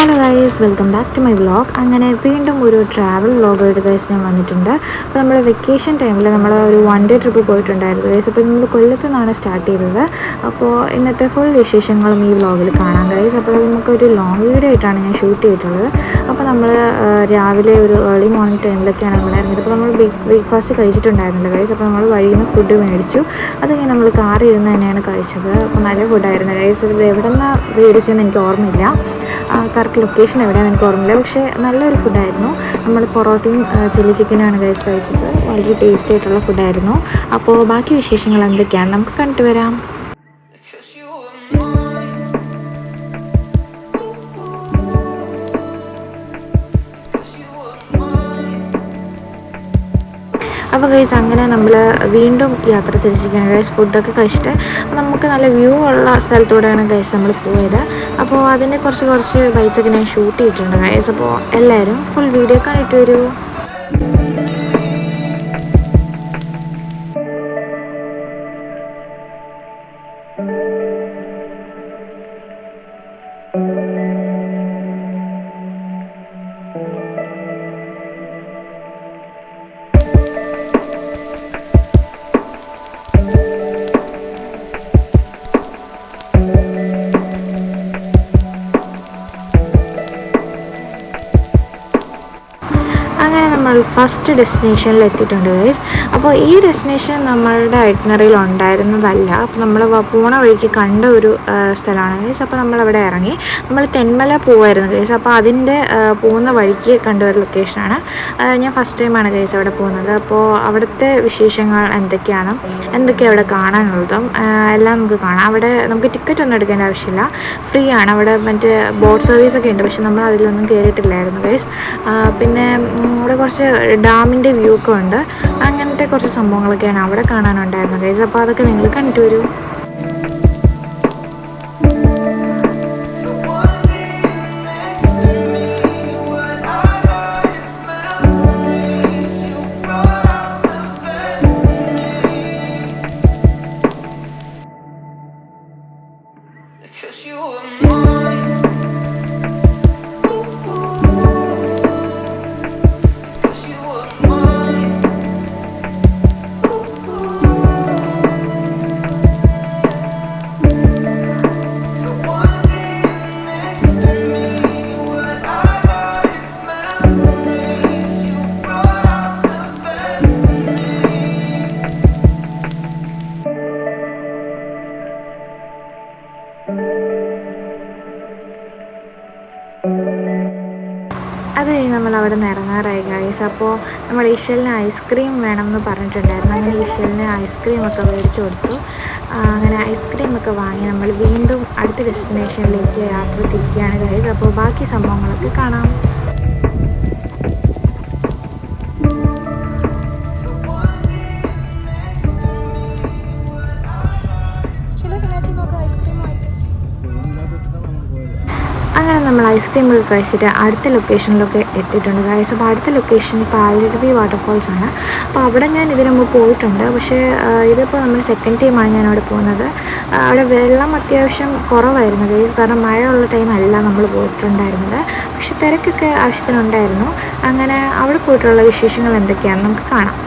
Hello guys, welcome back to my vlog. അങ്ങനെ വീണ്ടും ഒരു ട്രാവൽ വ്ളോഗായിട്ട് ഗൈസ് ഞാൻ വന്നിട്ടുണ്ട്. അപ്പോൾ നമ്മൾ വെക്കേഷൻ ടൈമിൽ നമ്മൾ ഒരു 1 ഡേ ട്രിപ്പ് പോയിട്ടുണ്ടായിരുന്നു ഗൈസ്. അപ്പോൾ നമ്മൾ കൊല്ലത്തു നിന്നാണ് സ്റ്റാർട്ട് ചെയ്തത്. അപ്പോൾ ഇന്നത്തെ ഫുൾ വിശേഷങ്ങളും ഈ വ്ളോഗിൽ കാണാം ഗൈസ്. അപ്പോൾ നമുക്കൊരു ലോങ് വീഡിയോ ആയിട്ടാണ് ഞാൻ ഷൂട്ട് ചെയ്തിട്ടുള്ളത്. അപ്പോൾ നമ്മൾ രാവിലെ ഒരു ഏർലി മോർണിംഗ് ടൈമിലൊക്കെയാണ് ഇവിടെ ഇറങ്ങിയത്. അപ്പോൾ നമ്മൾ ബ്രേക്ക്ഫാസ്റ്റ് കഴിച്ചിട്ടുണ്ടായിരുന്നില്ല ഗൈസ്. അപ്പോൾ നമ്മൾ വഴിയിൽ നിന്ന് ഫുഡ് മേടിച്ചു. അതൊക്കെ നമ്മൾ കാറിൽ ഇരുന്ന് തന്നെയാണ് കഴിച്ചത്. അപ്പോൾ നല്ല ഫുഡായിരുന്നു ഗൈസ്. ഇത് എവിടെ നിന്നാണ് മേടിച്ചതെന്ന് എനിക്ക് ഓർമ്മയില്ല, കറക്റ്റ് ലൊക്കേഷൻ എവിടെയാണെന്ന് എനിക്ക് ഓർമ്മയില്ല. പക്ഷേ നല്ലൊരു ഫുഡായിരുന്നു. നമ്മൾ പൊറോട്ടയും ചില്ലി ചിക്കനാണ് ഗൈസ് കഴിച്ചത്. വളരെ ടേസ്റ്റ് ആയിട്ടുള്ള ഫുഡായിരുന്നു. അപ്പോൾ ബാക്കി വിശേഷങ്ങൾ എന്തൊക്കെയാണ് നമുക്ക് കണ്ടിട്ട് വരാം. അപ്പോൾ ഗൈസ് അങ്ങനെ നമ്മൾ വീണ്ടും യാത്ര തിരിച്ചിരിക്കുകയാണ് ഗൈസ്. ഫുഡൊക്കെ കഴിച്ചിട്ട് നമുക്ക് നല്ല വ്യൂ ഉള്ള സ്ഥലത്തൂടെയാണ് ഗൈസ് നമ്മൾ പോയത്. അപ്പോൾ അതിൻ്റെ കുറച്ച് ബൈറ്റ്സൊക്കെ ഞാൻ ഷൂട്ട് ചെയ്തിട്ടുണ്ട് ഗൈസ്. അപ്പോൾ എല്ലാവരും ഫുൾ വീഡിയോ കണ്ടിട്ട് വരൂ. അങ്ങനെ നമ്മൾ ഫസ്റ്റ് ഡെസ്റ്റിനേഷനിൽ എത്തിയിട്ടുണ്ട് ഗൈസ്. അപ്പോൾ ഈ ഡെസ്റ്റിനേഷൻ നമ്മളുടെ ഐറ്റിനറിയിൽ ഉണ്ടായിരുന്നതല്ല. അപ്പോൾ നമ്മൾ പോണ വഴിക്ക് കണ്ട ഒരു സ്ഥലമാണ് ഗൈസ്. അപ്പോൾ നമ്മളവിടെ ഇറങ്ങി. നമ്മൾ തെന്മല പോവായിരുന്നു ഗൈസ്. അപ്പോൾ അതിൻ്റെ പോകുന്ന വഴിക്ക് കണ്ട ഒരു ലൊക്കേഷനാണ്. ഞാൻ ഫസ്റ്റ് ടൈമാണ് ഗൈസ് അവിടെ പോകുന്നത്. അപ്പോൾ അവിടുത്തെ വിശേഷങ്ങൾ എന്തൊക്കെയാണ് അവിടെ കാണാനുള്ളതും എല്ലാം നമുക്ക് കാണാം. അവിടെ നമുക്ക് ടിക്കറ്റ് ഒന്നും എടുക്കേണ്ട ആവശ്യമില്ല, ഫ്രീ ആണ്. അവിടെ മറ്റേ ബോട്ട് സർവീസൊക്കെ ഉണ്ട്, പക്ഷെ നമ്മൾ അതിലൊന്നും കയറിയിട്ടില്ലായിരുന്നു ഗൈസ്. പിന്നെ അവിടെ കുറച്ച് ഡാമിൻ്റെ വ്യൂ ഒക്കെ ഉണ്ട്. അങ്ങനത്തെ കുറച്ച് സംഭവങ്ങളൊക്കെയാണ് അവിടെ കാണാനുണ്ടായിരുന്നത് ഗൈസ്. അപ്പോൾ അതൊക്കെ നിങ്ങൾ കണ്ടിട്ട് വരൂ. അത് കഴിഞ്ഞ് നമ്മൾ അവിടെ നിന്ന് ഇറങ്ങാറായി ഗൈസ്. അപ്പോൾ നമ്മൾ ഈശ്വലിന് ഐസ്ക്രീം വേണമെന്ന് പറഞ്ഞിട്ടുണ്ടായിരുന്നു. അങ്ങനെ ഈശ്വലിന് ഐസ്ക്രീമൊക്കെ മേടിച്ചു കൊടുത്തു. അങ്ങനെ ഐസ്ക്രീമൊക്കെ വാങ്ങി നമ്മൾ വീണ്ടും അടുത്ത ഡെസ്റ്റിനേഷനിലേക്ക് യാത്ര തിരിക്കുകയാണ് ഗൈസ്. അപ്പോൾ ബാക്കി സംഭവങ്ങളൊക്കെ കാണാം. അങ്ങനെ നമ്മൾ ഐസ്ക്രീമൊക്കെ കഴിച്ചിട്ട് അടുത്ത ലൊക്കേഷനിലൊക്കെ എത്തിയിട്ടുണ്ട് ഗൈസ്. അപ്പോൾ അടുത്ത ലൊക്കേഷൻ പാലരുവി വാട്ടർഫോൾസ് ആണ്. അപ്പോൾ അവിടെ ഞാൻ ഇതിനു മുമ്പ് പോയിട്ടുണ്ട്, പക്ഷേ ഇതിപ്പോൾ നമ്മൾ സെക്കൻഡ് ടൈമാണ് ഞാൻ അവിടെ പോകുന്നത്. അവിടെ വെള്ളം അത്യാവശ്യം കുറവായിരുന്നു ഗൈസ്, കാരണം മഴയുള്ള ടൈമല്ല നമ്മൾ പോയിട്ടുണ്ടായിരുന്നത്. പക്ഷെ തിരക്കൊക്കെ ആവശ്യത്തിനുണ്ടായിരുന്നു. അങ്ങനെ അവിടെ പോയിട്ടുള്ള വിശേഷങ്ങൾ എന്തൊക്കെയാണെന്ന് നമുക്ക് കാണാം.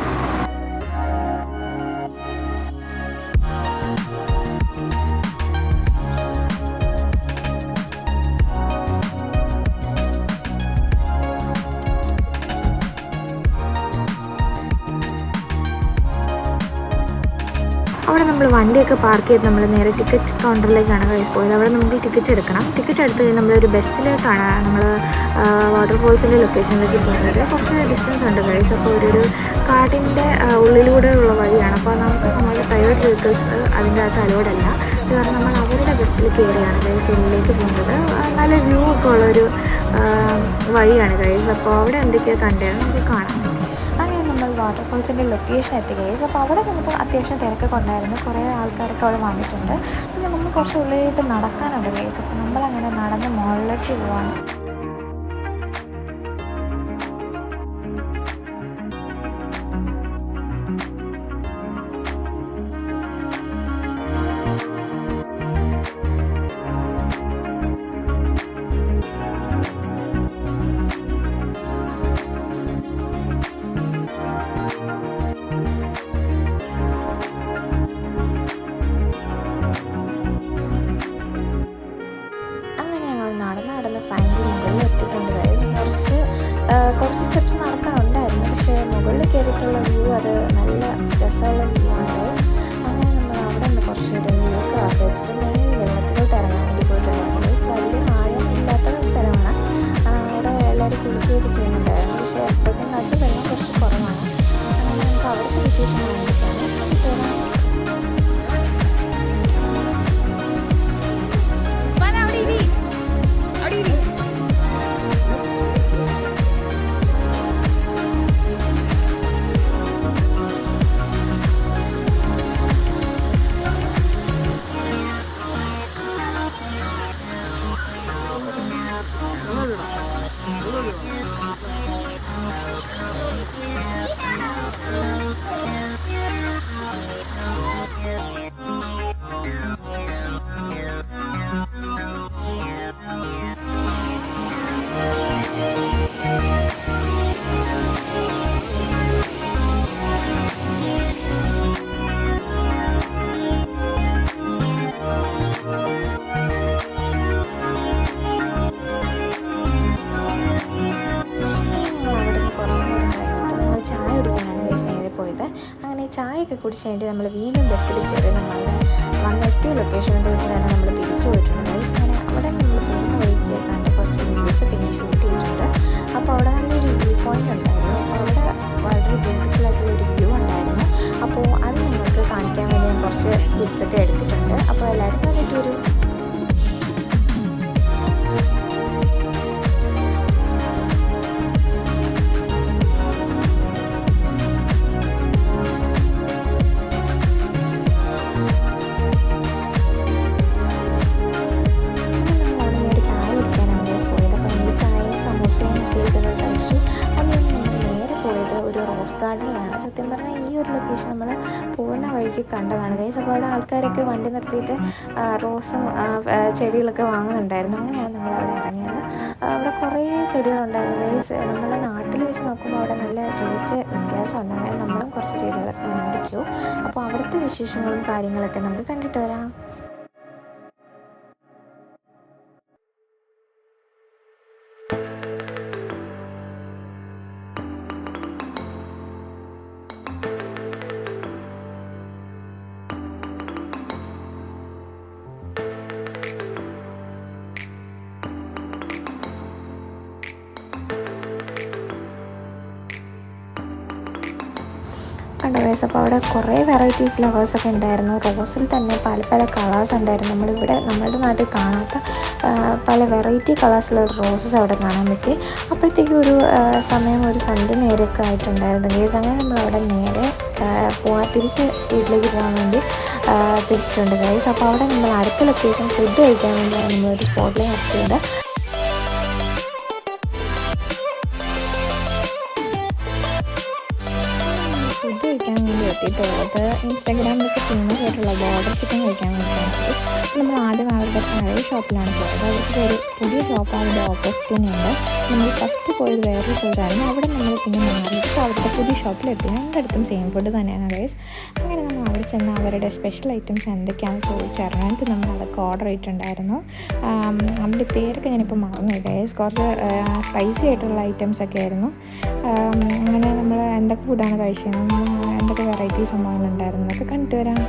അവിടെ നമ്മൾ വണ്ടിയൊക്കെ പാർക്ക് ചെയ്ത് നമ്മൾ നേരെ ടിക്കറ്റ് കൗണ്ടറിലേക്കാണ് ഗൈസ് പോയത്. അവിടെ നമുക്ക് ടിക്കറ്റ് എടുക്കണം. ടിക്കറ്റ് എടുത്ത് കഴിഞ്ഞ് നമ്മളൊരു ബസ്സിലേക്കാണ് നമ്മൾ വാട്ടർഫോൾസിൻ്റെ ലൊക്കേഷനിലേക്ക് പോകുന്നത്. കുറച്ച് ഡിസ്റ്റൻസ് ഉണ്ട് ഗൈസ്. അപ്പോൾ ഒരു കാട്ടിൻ്റെ ഉള്ളിലൂടെയുള്ള വഴിയാണ്. അപ്പോൾ നമ്മുടെ പ്രൈവറ്റ് വെഹിക്കിൾസ് അതിൻ്റെ അകത്ത് അലോഡല്ല. കാരണം നമ്മൾ അവരുടെ ബസ്സിൽ കയറിയാണ് ഗൈസ് ഉള്ളിലേക്ക് പോകുന്നത്. നല്ല വ്യൂ ഒക്കെ ഉള്ളൊരു വഴിയാണ് ഗൈസ്. അപ്പോൾ അവിടെ എന്തൊക്കെയാണ് കണ്ടത് നമുക്ക് കാണാം. അങ്ങനെ നമ്മൾ വാട്ടർഫോൾസിൻ്റെ ലൊക്കേഷൻ എത്തി ഗൈസ്. അപ്പോൾ അവിടെ ചെന്നപ്പോൾ അത്യാവശ്യം തിരക്കൊക്കെ ഉണ്ടായിരുന്നു. കുറേ ആൾക്കാരൊക്കെ അവിടെ വന്നിട്ടുണ്ട്. പിന്നെ നമ്മൾ കുറച്ച് ഉള്ളിലേക്ക് നടക്കാനുണ്ട് ഗൈസ്. അപ്പോൾ നമ്മളങ്ങനെ നടന്ന് മുകളിലേക്ക് പോവാണ്. രസമുള്ള വ്യൂ ആണ് ഗൈസ്. അങ്ങനെ നമ്മൾ അവിടെ നിന്ന് കുറച്ച് നേരം വ്യൂ ഒക്കെ ആസ്വദിച്ചിട്ട് നേരെ വെള്ളത്തിലോട്ട് ഇറങ്ങാൻ വേണ്ടി പോയിട്ടുണ്ടായിരുന്നു ഗൈസ്. വലിയ ആഴമില്ലാത്ത സ്ഥലമാണ്. അവിടെ എല്ലാവരും കുളിക്കുകയൊക്കെ ചെയ്യുന്നുണ്ടായിരുന്നു. പക്ഷേ അപ്പോഴത്തേക്കും നല്ല വെള്ളം കുറച്ച് കുറവാണ്. അങ്ങനെ നമുക്ക് അവിടുത്തെ വിശേഷങ്ങൾ എന്തൊക്കെയാണ് കണ്ടിട്ട് അങ്ങനെ ചായയൊക്കെ കുടിച്ച് കഴിഞ്ഞിട്ട് നമ്മൾ വീണ്ടും ബസ്സിൽ കയറി നമ്മൾ വന്നെത്തിയ ലൊക്കേഷനിലേക്ക് തന്നെ നമ്മൾ തിരിച്ചു പോയിട്ടുണ്ട് ഗൈസ്. അങ്ങനെ അവിടെ നമ്മൾ പോകുന്ന വഴിക്ക് കണ്ട് കുറച്ച് വീഡിയോസൊക്കെ ഞാൻ ഷൂട്ട് ചെയ്തിട്ടുണ്ട്. അപ്പോൾ അവിടെ നല്ലൊരു വ്യൂ പോയിൻ്റ് ഉണ്ടായിരുന്നു. അപ്പോൾ അവിടെ വളരെ ബ്യൂട്ടിഫുൾ ആയിട്ടുള്ള ഒരു വ്യൂ ഉണ്ടായിരുന്നു. അപ്പോൾ അത് നിങ്ങൾക്ക് കാണിക്കാൻ വേണ്ടി ഞാൻ കുറച്ച് പിക്സൊക്കെ എടുത്തിട്ടുണ്ട്. അപ്പോൾ എല്ലാവരും കണ്ടിട്ടൊരു ഗാർഡനിലാണ്. സത്യം പറഞ്ഞാൽ ഈ ഒരു ലൊക്കേഷൻ നമ്മൾ പോകുന്ന വഴിക്ക് കണ്ടതാണ് ഗൈസ്. അപ്പോൾ അവിടെ ആൾക്കാരൊക്കെ വണ്ടി നിർത്തിയിട്ട് റോസും ചെടികളൊക്കെ വാങ്ങുന്നുണ്ടായിരുന്നു. അങ്ങനെയാണ് നമ്മളവിടെ ഇറങ്ങിയത്. അവിടെ കുറേ ചെടികളുണ്ടായിരുന്നു ഗൈസ്. നമ്മളെ നാട്ടിൽ വെച്ച് നോക്കുമ്പോൾ അവിടെ നല്ല റേറ്റ് വ്യത്യാസമുണ്ട്. അങ്ങനെ നമ്മളും കുറച്ച് ചെടികളൊക്കെ മേടിച്ചു. അപ്പോൾ അവിടുത്തെ വിശേഷങ്ങളും കാര്യങ്ങളൊക്കെ നമുക്ക് കണ്ടിട്ട് വരാം. കണ്ടോ ഗൈസ്. അപ്പോൾ അവിടെ കുറേ വെറൈറ്റി ഫ്ലവേഴ്സൊക്കെ ഉണ്ടായിരുന്നു. റോസിൽ തന്നെ പല പല കളേഴ്സ് ഉണ്ടായിരുന്നു. നമ്മളുടെ നാട്ടിൽ കാണാത്ത പല വെറൈറ്റി കളേഴ്സിലുള്ള റോസസ് അവിടെ കാണാൻ പറ്റി. അപ്പോഴത്തേക്കും ഒരു സമയം ഒരു സന്ധ്യ നേരമൊക്കെ ആയിട്ടുണ്ടായിരുന്നു ഗൈസ്. അങ്ങനെ നമ്മളവിടെ നേരെ തിരിച്ച് വീട്ടിലേക്ക് പോകാൻ വേണ്ടി തിരിച്ചിട്ടുണ്ട് ഗൈസ്. അപ്പോൾ അവിടെ നമ്മൾ അടുത്ത ലൊക്കേഷൻ ഫുഡ് കഴിക്കാൻ വേണ്ടിയാണ് നമ്മളൊരു സ്പോട്ടിൽ നിർത്തിയത്. ഫുഡ് കഴിക്കാൻ വേണ്ടി എത്തിയിട്ടുള്ളത് ഇൻസ്റ്റാഗ്രാമിലൊക്കെ ഫേമസ് ആയിട്ടുള്ള ബോർഡർ ചിക്കൻ കഴിക്കാൻ വേണ്ടിയിട്ടാണ്. നമ്മൾ ആദ്യം അവരുടെ പഴയ ഷോപ്പിലാണ് പോയത്. അവർക്ക് ഒരു പുതിയ ഷോപ്പ് അവരുടെ ഓപ്പോസിറ്റ് തന്നെയുണ്ട്. നമ്മൾ ഫസ്റ്റ് പോയത് വേറൊരു സ്ഥലത്തായിരുന്നു. അവിടെ നമ്മൾ പിന്നെ മാറിയിട്ട് അവരുടെ പുതിയ ഷോപ്പിലെത്തി. രണ്ടിടത്തും സെയിം ഫുഡ് തന്നെയാണ് ഗൈസ്. അങ്ങനെ നമ്മൾ അവിടെ ചെന്ന് അവരുടെ സ്പെഷ്യൽ ഐറ്റംസ് എന്തൊക്കെയാണെന്ന് ചോദിച്ചറിഞ്ഞിട്ട് നമ്മൾ അതൊക്കെ ഓർഡർ ചെയ്തിട്ടുണ്ടായിരുന്നു. അതിൻ്റെ പേരൊക്കെ ഞാനിപ്പോൾ മറന്നു ഗൈസ്. കുറച്ച് സ്പൈസി ആയിട്ടുള്ള ഐറ്റംസൊക്കെ ആയിരുന്നു. അങ്ങനെ നമ്മൾ എന്തൊക്കെ ഫുഡാണ് കഴിച്ചത്, എന്തൊക്കെ വെറൈറ്റി സംഭവങ്ങളുണ്ടായിരുന്നു എന്നൊക്കെ കണ്ടിട്ട് വരാം.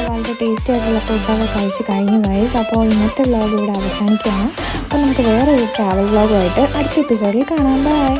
വളരെ ടേസ്റ്റി ആയിട്ടുള്ള ഫുഡൊക്കെ കഴിച്ച് കഴിഞ്ഞു ഗൈസ്. അപ്പോൾ ഇന്നത്തെ വ്ലോഗ് ഇവിടെ അവസാനിക്കുകയാണ്. അപ്പോൾ നമുക്ക് വേറൊരു ട്രാവൽ വ്ലോഗുമായിട്ട് അടുത്ത എപ്പിസോഡിൽ കാണാം. ബൈ.